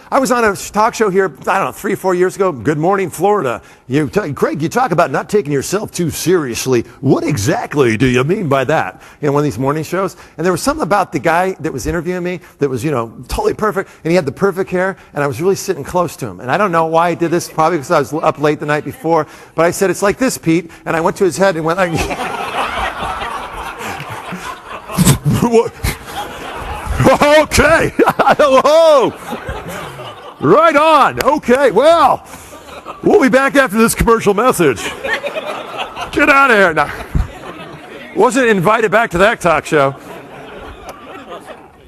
I was on a talk show here, I don't know, 3 or 4 years ago. Good Morning, Florida. Craig, you talk about not taking yourself too seriously. What exactly do you mean by that? One of these morning shows. And there was something about the guy that was interviewing me that was, totally perfect. And he had the perfect hair. And I was really sitting close to him. And I don't know why I did this, probably because I was up late the night before. But I said, it's like this, Pete. And I went to his head and went like... Okay. Whoa. Right on. Okay. Well, we'll be back after this commercial message. Get out of here. Now, wasn't invited back to that talk show.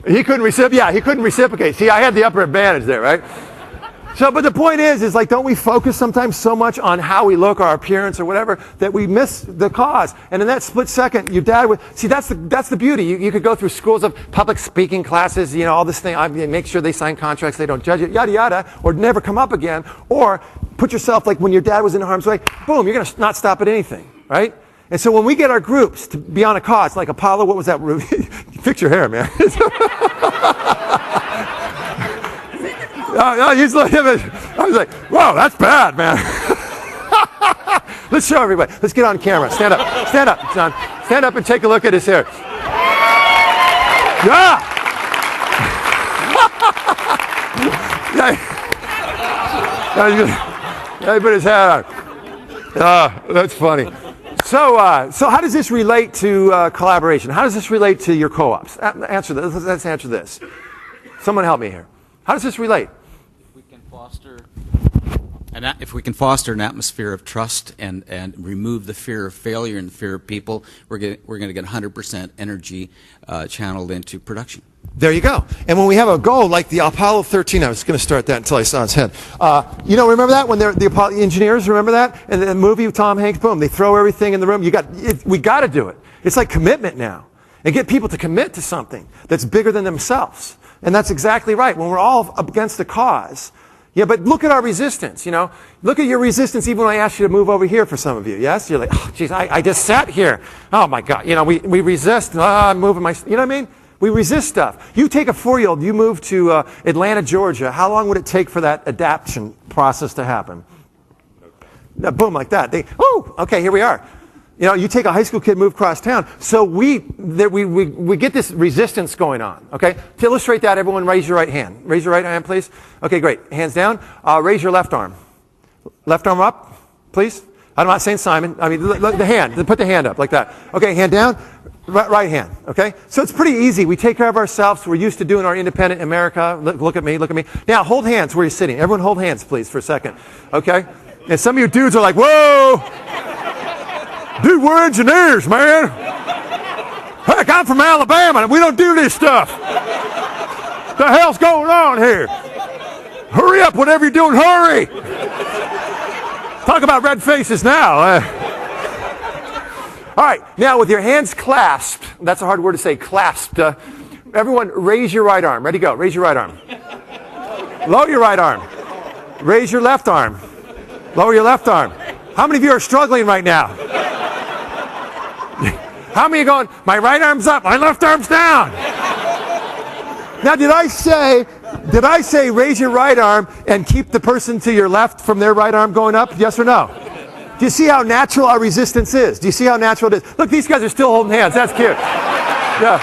He couldn't reciprocate. See, I had the upper advantage there, right? So, but the point is like, don't we focus sometimes so much on how we look, our appearance or whatever, that we miss the cause. And in that split second, your dad would, see, that's the beauty. You could go through schools of public speaking classes, all this thing, make sure they sign contracts, they don't judge it, yada, yada, or never come up again. Or put yourself like when your dad was in harm's way, boom, you're going to not stop at anything, right? And so when we get our groups to be on a cause, like Apollo, what was that? Fix your hair, man. He's looking at me. I was like, whoa, that's bad, man. Let's show everybody. Let's get on camera. Stand up. Stand up, John. Stand up and take a look at his hair. Yeah. Yeah, he put his hat on. That's funny. So how does this relate to collaboration? How does this relate to your co-ops? Answer this. Let's answer this. Someone help me here. How does this relate? If we can foster an atmosphere of trust and remove the fear of failure and the fear of people, we're going to get 100% energy channeled into production. There you go. And when we have a goal like the Apollo 13, I was going to start that until I saw his head. Remember that when the Apollo engineers? Remember that? And the movie with Tom Hanks, boom, they throw everything in the room. We got to do it. It's like commitment now, and get people to commit to something that's bigger than themselves. And that's exactly right. When we're all against the cause. Yeah, but look at our resistance, Look at your resistance even when I asked you to move over here for some of you, yes? You're like, oh, geez, I just sat here. Oh, my God. We resist. I'm moving my... You know what I mean? We resist stuff. You take a 4-year-old, you move to Atlanta, Georgia. How long would it take for that adaptation process to happen? Boom, like that. Okay, here we are. You take a high school kid, move across town. So we get this resistance going on, okay? To illustrate that, everyone raise your right hand. Raise your right hand, please. Okay, great. Hands down. Raise your left arm. Left arm up, please. I'm not saying Simon. I mean, the hand. Put the hand up like that. Okay, hand down. Right hand, okay? So it's pretty easy. We take care of ourselves. We're used to doing our independent America. Look at me, look at me. Now, hold hands where you're sitting. Everyone hold hands, please, for a second, okay? And some of you dudes are like, whoa! Dude, we're engineers, man. Heck, I'm from Alabama, and we don't do this stuff. The hell's going on here? Hurry up, whatever you're doing, hurry. Talk about red faces now. All right, now with your hands clasped, that's a hard word to say, clasped. Everyone raise your right arm. Ready, go. Raise your right arm. Lower your right arm. Raise your left arm. Lower your left arm. How many of you are struggling right now? How many are going, my right arm's up, my left arm's down? Now, did I say raise your right arm and keep the person to your left from their right arm going up? Yes or no? Do you see how natural our resistance is? Do you see how natural it is? Look, these guys are still holding hands. That's cute. Yeah.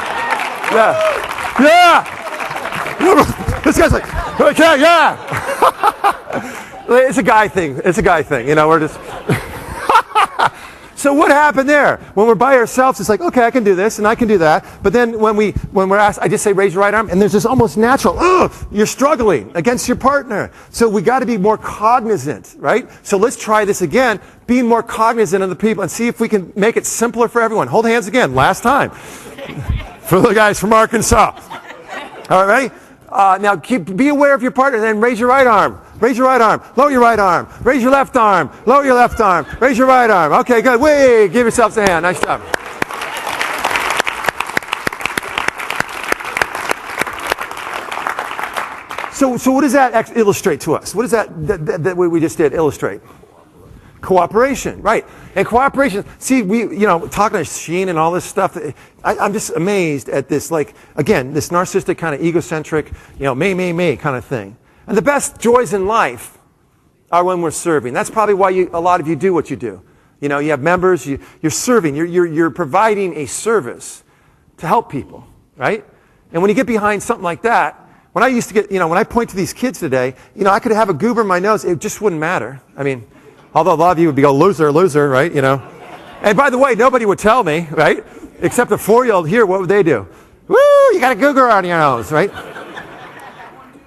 This guy's like, okay, yeah. It's a guy thing. We're just... So what happened there? When we're by ourselves, it's like, okay, I can do this and I can do that. But then when we're asked, I just say raise your right arm, and there's this almost natural, you're struggling against your partner. So we got to be more cognizant, right? So let's try this again, being more cognizant of the people and see if we can make it simpler for everyone. Hold hands again, last time. For the guys from Arkansas. All right, ready? Now be aware of your partner, and then raise your right arm. Raise your right arm. Lower your right arm. Raise your left arm. Lower your left arm. Raise your right arm. Okay, good. Wait, give yourselves a hand. Nice job. So what does that illustrate to us? What does that we just did illustrate? Cooperation, right. And cooperation, see, talking to Sheen and all this stuff, I'm just amazed at this, like, again, this narcissistic kind of egocentric, me kind of thing. And the best joys in life are when we're serving. That's probably why a lot of you do what you do. You know, you have members, you're serving, you're providing a service to help people, right? And when you get behind something like that, when I used to get, when I point to these kids today, I could have a goober in my nose, it just wouldn't matter. I mean, although a lot of you would be go, loser, loser, right? And by the way, nobody would tell me, right? Except a 4-year-old here, what would they do? Woo, you got a goober on your nose, right?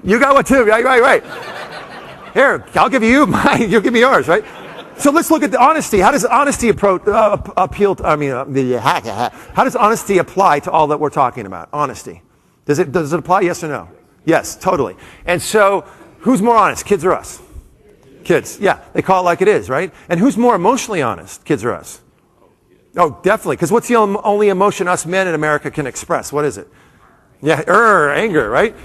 You got one too, right. Here, I'll give you mine, you'll give me yours, right? So let's look at the honesty. How does honesty appeal to, how does honesty apply to all that we're talking about? Honesty. Does it apply, yes or no? Yes, totally. And so, who's more honest, kids or us? Kids, yeah. They call it like it is, right? And who's more emotionally honest, kids or us? Oh, definitely. Because what's the only emotion us men in America can express? What is it? Yeah, anger, right?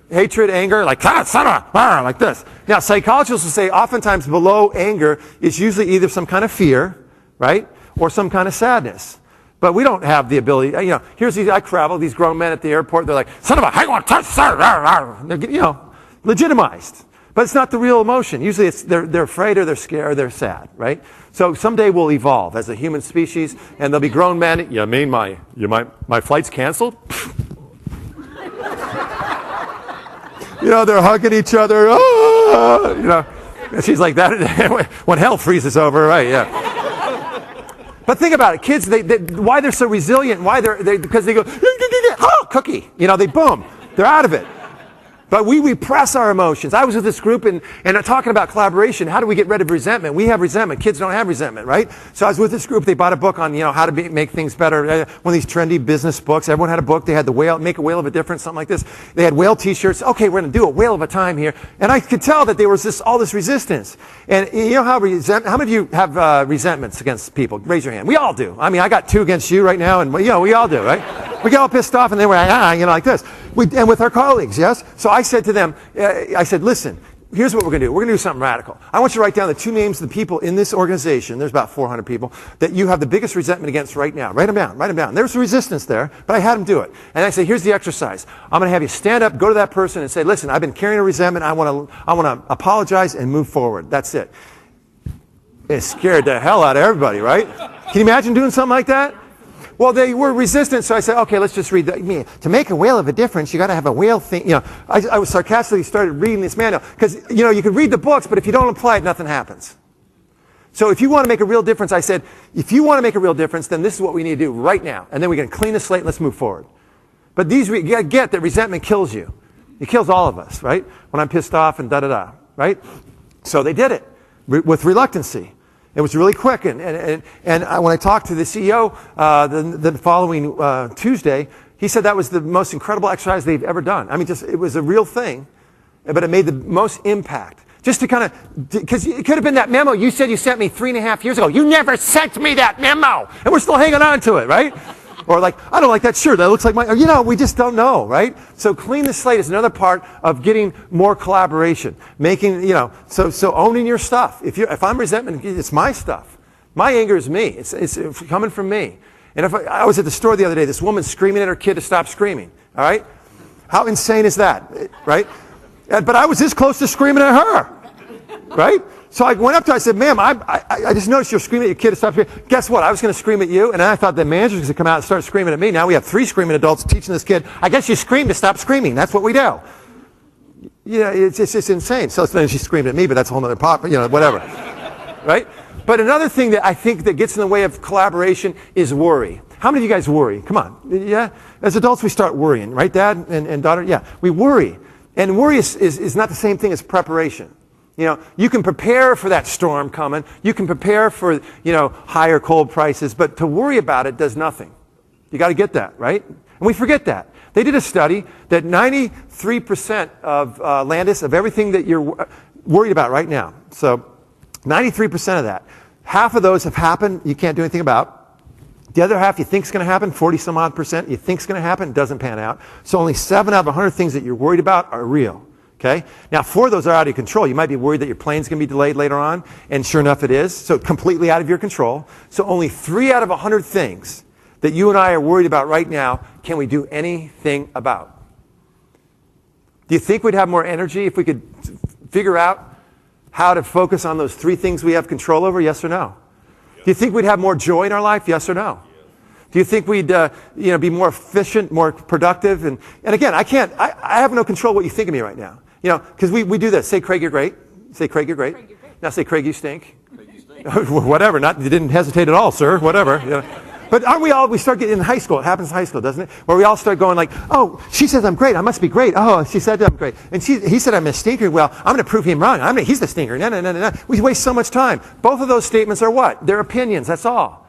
Hatred, anger, like, like this. Now, psychologists will say oftentimes below anger is usually either some kind of fear, right? Or some kind of sadness. But we don't have the ability, I travel, these grown men at the airport, they're like, son of a, I want to touch, sir. They're, legitimized. But it's not the real emotion. Usually they're afraid or they're scared or they're sad, right? So someday we'll evolve as a human species and there'll be grown men, you mean my flight's canceled? They're hugging each other, and she's like that when hell freezes over, right, yeah. But think about it, kids, why they're so resilient, because they go, oh, cookie, they boom, they're out of it. But we repress our emotions. I was with this group and talking about collaboration. How do we get rid of resentment? We have resentment. Kids don't have resentment, right? So I was with this group. They bought a book on, how to make things better. One of these trendy business books. Everyone had a book. They had the make a whale of a difference, something like this. They had whale t-shirts. Okay, we're going to do a whale of a time here. And I could tell that there was all this resistance. And how many of you have resentments against people? Raise your hand. We all do. I mean, I got 2 against you right now, and we all do, right? We get all pissed off, and then we're like this. And with our colleagues, yes? So I said to them, listen, here's what we're going to do. We're going to do something radical. I want you to write down the 2 names of the people in this organization, there's about 400 people, that you have the biggest resentment against right now. Write them down. There was resistance there, but I had them do it. And I say, here's the exercise. I'm going to have you stand up, go to that person and say, listen, I've been carrying a resentment. I want to apologize and move forward. That's it. It scared the hell out of everybody, right? Can you imagine doing something like that? Well, they were resistant, so I said, okay, let's just read that. To make a whale of a difference, you got to have a whale thing. I was sarcastically started reading this manual because, you can read the books, but if you don't apply it, nothing happens. So if you want to make a real difference, I said, if you want to make a real difference, then this is what we need to do right now. And then we're going to clean the slate and let's move forward. But you got to get that resentment kills you. It kills all of us, right? When I'm pissed off and da-da-da, right? So they did it with reluctancy. It was really quick, and when I talked to the CEO the following Tuesday, he said that was the most incredible exercise they've ever done. I mean, it was a real thing, but it made the most impact. Just to kind of, because it could have been that memo you said you sent me 3.5 years ago. You never sent me that memo, and we're still hanging on to it, right? Or like, I don't like that shirt. That looks like my, we just don't know, right? So clean the slate is another part of getting more collaboration. Making, so owning your stuff. If I'm resentment, it's my stuff. My anger is me. It's coming from me. And if I was at the store the other day, this woman screaming at her kid to stop screaming, all right? How insane is that, right? But I was this close to screaming at her, right? So I went up to her, I said, ma'am, I just noticed you're screaming at your kid to stop screaming. Guess what? I was going to scream at you, and then I thought the manager was going to come out and start screaming at me. Now we have 3 screaming adults teaching this kid, I guess you scream to stop screaming. That's what we do. It's just insane. So then she screamed at me, but that's a whole other pop, whatever. Right? But another thing that I think that gets in the way of collaboration is worry. How many of you guys worry? Come on. Yeah? As adults, we start worrying, right, Dad and daughter? Yeah. We worry. And worry is not the same thing as preparation. You can prepare for that storm coming. You can prepare for, higher coal prices, but to worry about it does nothing. You got to get that, right? And we forget that. They did a study that 93% of Landis, of everything that you're worried about right now. So 93% of that. Half of those have happened, you can't do anything about. The other half you think is going to happen, 40-some odd percent, you think is going to happen, doesn't pan out. So only 7 out of 100 things that you're worried about are real. Okay? Now, 4 of those are out of your control. You might be worried that your plane's going to be delayed later on, and sure enough it is. So completely out of your control. So only 3 out of 100 things that you and I are worried about right now can we do anything about. Do you think we'd have more energy if we could figure out how to focus on those 3 things we have control over? Yes or no? Do you think we'd have more joy in our life? Yes or no? Do you think we'd be more efficient, more productive? And again, I have no control what you think of me right now. Because we do this. Say, Craig, you're great. Say, Craig, you're great. Craig, you're great. Now say, Craig, you stink. Craig, you stink. Whatever. You didn't hesitate at all, sir. Whatever. But aren't we start getting in high school. It happens in high school, doesn't it? Where we all start going like, oh, she says I'm great. I must be great. Oh, she said I'm great. And he said I'm a stinker. Well, I'm going to prove him wrong. He's the stinker. No. We waste so much time. Both of those statements are what? They're opinions. That's all.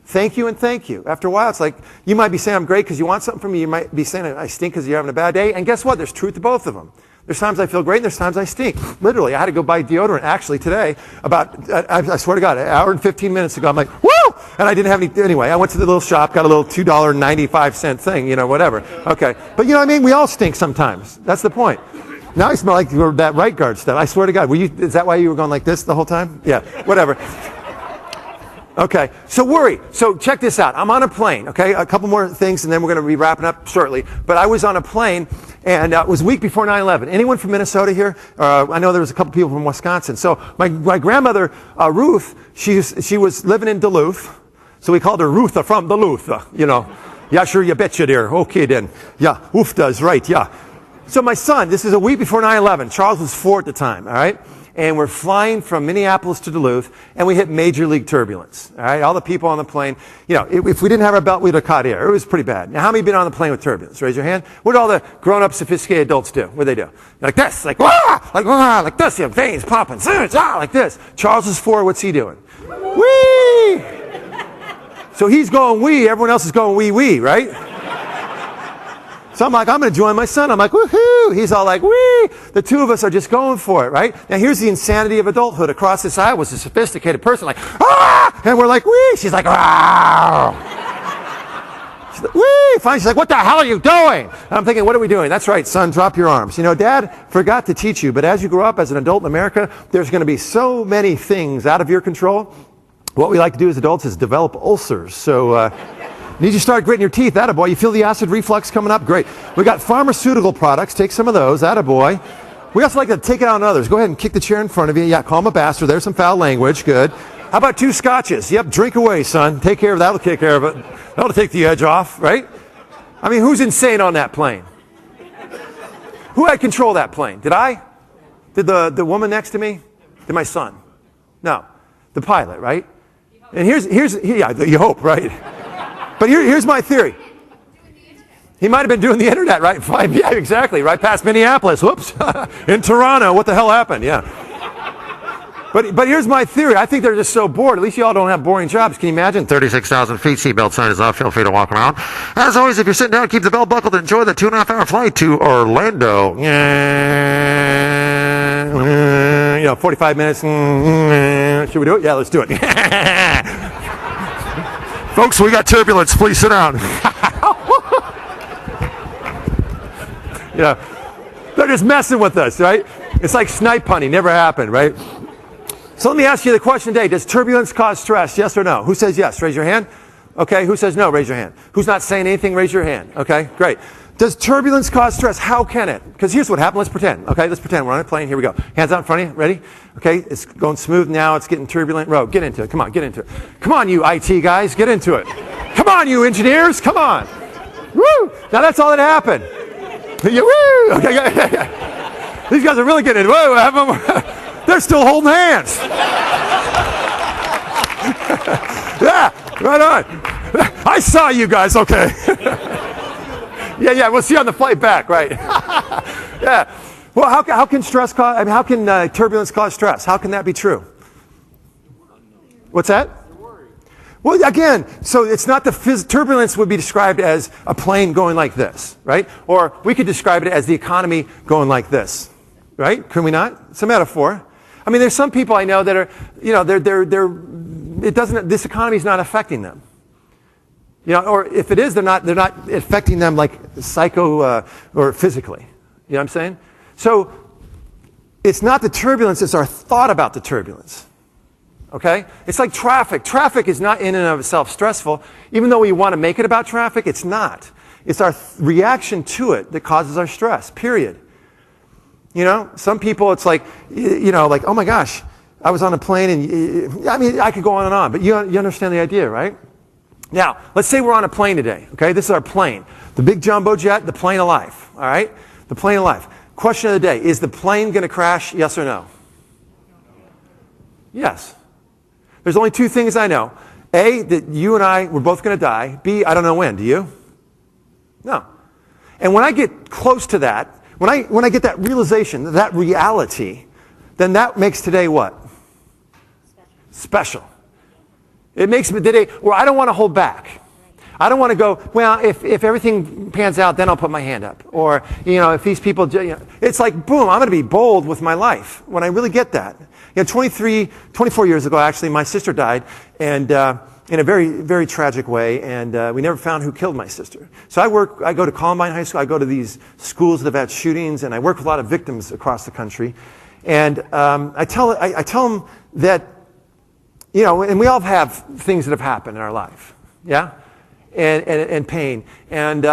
Thank you and thank you. After a while, it's like, you might be saying I'm great because you want something from me. You might be saying I stink because you're having a bad day. And guess what? There's truth to both of them. There's times I feel great and there's times I stink. Literally, I had to go buy deodorant actually today I swear to God, an hour and 15 minutes ago. I'm like, woo! And I didn't have any, anyway, I went to the little shop, got a little $2.95 thing, whatever. Okay. But you know what I mean? We all stink sometimes. That's the point. Now I smell like that right guard stuff. I swear to God. Is that why you were going like this the whole time? Yeah, whatever. Okay, so worry. So check this out. I'm on a plane, okay? A couple more things, and then we're going to be wrapping up shortly. But I was on a plane, and it was a week before 9/11. Anyone from Minnesota here? I know there was a couple people from Wisconsin. So my grandmother, Ruth, she was living in Duluth. So we called her Rutha from Duluth, Yeah, sure, you betcha, dear. Okay, then. Yeah, Oof does, right, yeah. So my son, this is a week before 9/11. Charles was 4 at the time, all right? And we're flying from Minneapolis to Duluth, and we hit major league turbulence. All right, all the people on the plane, if we didn't have our belt, we'd have caught air. It was pretty bad. Now, how many have been on the plane with turbulence? Raise your hand. What do all the grown-up, sophisticated adults do? What do they do? Like this, like this, veins popping, like this. Charles is 4. What's he doing? Wee! So he's going wee. Everyone else is going wee, right? So I'm like, I'm going to join my son. I'm like, woohoo! He's all like, wee! The two of us are just going for it, right? Now here's the insanity of adulthood. Across this aisle was a sophisticated person like, ah! And we're like, wee! She's like, ah! She's like, wee! Fine. She's like, what the hell are you doing? And I'm thinking, what are we doing? That's right, son, drop your arms. Dad forgot to teach you, but as you grow up as an adult in America, there's going to be so many things out of your control. What we like to do as adults is develop ulcers. So, need you to start gritting your teeth. Attaboy. You feel the acid reflux coming up? Great. We got pharmaceutical products. Take some of those. Attaboy. We also like to take it out on others. Go ahead and kick the chair in front of you. Yeah, call him a bastard. There's some foul language. Good. How about 2 scotches? Yep, drink away, son. Take care of that. That'll take care of it. That'll take the edge off, right? I mean, who's insane on that plane? Who had control of that plane? Did I? Did the woman next to me? Did my son? No. The pilot, right? And here's you hope, right? But here's my theory. He might have been doing the internet, right? Fine. Yeah, exactly. Right past Minneapolis. Whoops. In Toronto. What the hell happened? Yeah. But here's my theory. I think they're just so bored. At least you all don't have boring jobs. Can you imagine? 36,000 feet. Seatbelt sign is off. Feel free to walk around. As always, if you're sitting down, keep the belt buckled. Enjoy the 2.5-hour flight to Orlando. 45 minutes. Should we do it? Yeah, let's do it. Folks, we got turbulence. Please sit down. They're just messing with us, right? It's like snipe hunting. Never happened, right? So let me ask you the question today. Does turbulence cause stress? Yes or no? Who says yes? Raise your hand. Okay. Who says no? Raise your hand. Who's not saying anything? Raise your hand. Okay. Great. Does turbulence cause stress? How can it? Because here's what happened. Let's pretend. Okay, let's pretend we're on a plane. Here we go. Hands out in front of you. Ready? Okay, it's going smooth now. It's getting turbulent. Row, get into it. Come on, get into it. Come on, you IT guys, get into it. Come on, you engineers. Come on. Woo! Now that's all that happened. Woo! Okay. These guys are really getting into it. Whoa, they're still holding hands. Yeah, right on. I saw you guys. Okay. Yeah, we'll see you on the flight back, right? Yeah. Well, how can stress cause? I mean, how can turbulence cause stress? How can that be true? What's that? Well, again, so it's not turbulence would be described as a plane going like this, right? Or we could describe it as the economy going like this, right? Can we not? It's a metaphor. I mean, there's some people I know that are, this economy is not affecting them. Or if it is, they're not affecting them like psycho or physically. You know what I'm saying? So it's not the turbulence, it's our thought about the turbulence. Okay? It's like traffic. Traffic is not in and of itself stressful. Even though we want to make it about traffic, it's not. It's our reaction to it that causes our stress, period. You know, some people it's like, like, oh my gosh, I was on a plane and, I mean, I could go on and on, but you understand the idea, right? Now, let's say we're on a plane today, okay? This is our plane. The big jumbo jet, the plane of life, all right? The plane of life. Question of the day, is the plane going to crash, yes or no? Yes. There's only two things I know. A, that you and I, we're both going to die. B, I don't know when. Do you? No. And when I get close to that, when I get that realization, that reality, then that makes today what? Special. It makes the day where I don't want to hold back. I don't want to go, well, if everything pans out, then I'll put my hand up. Or, if these people, it's like, boom, I'm going to be bold with my life when I really get that. 24 years ago, actually, my sister died, and in a very, very tragic way, and we never found who killed my sister. So I go to Columbine High School, I go to these schools that have had shootings, and I work with a lot of victims across the country. And I tell them that, and we all have things that have happened in our life, yeah? And pain. And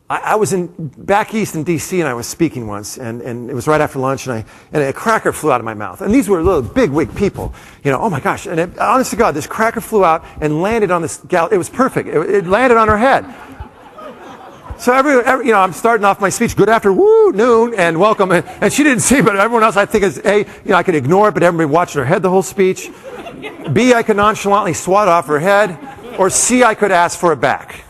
I was back east in D.C. and I was speaking once, and it was right after lunch, and a cracker flew out of my mouth. And these were little big wig people, oh my gosh! And honest to God, this cracker flew out and landed on this gal. It was perfect. It landed on her head. So I'm starting off my speech, good after noon, and welcome. And she didn't see, but everyone else, I think, is A, I could ignore it, but everybody watching her head the whole speech. B, I could nonchalantly swat off her head. Or C, I could ask for it back.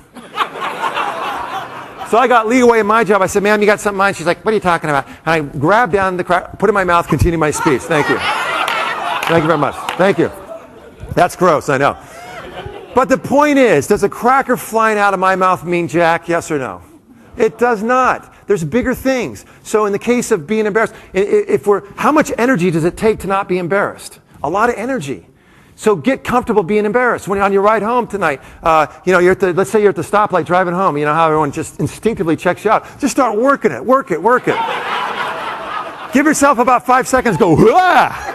So I got leeway in my job. I said, ma'am, you got something in mind? She's like, what are you talking about? And I grabbed down the cracker, put it in my mouth, continued my speech. Thank you. Thank you very much. Thank you. That's gross, I know. But the point is, does a cracker flying out of my mouth mean jack, yes or no? It does not. There's bigger things. So in the case of being embarrassed, how much energy does it take to not be embarrassed? A lot of energy. So get comfortable being embarrassed. When you're on your ride home tonight, let's say you're at the stoplight driving home, how everyone just instinctively checks you out. Just start working it, work it. Give yourself about 5 seconds, go, ah!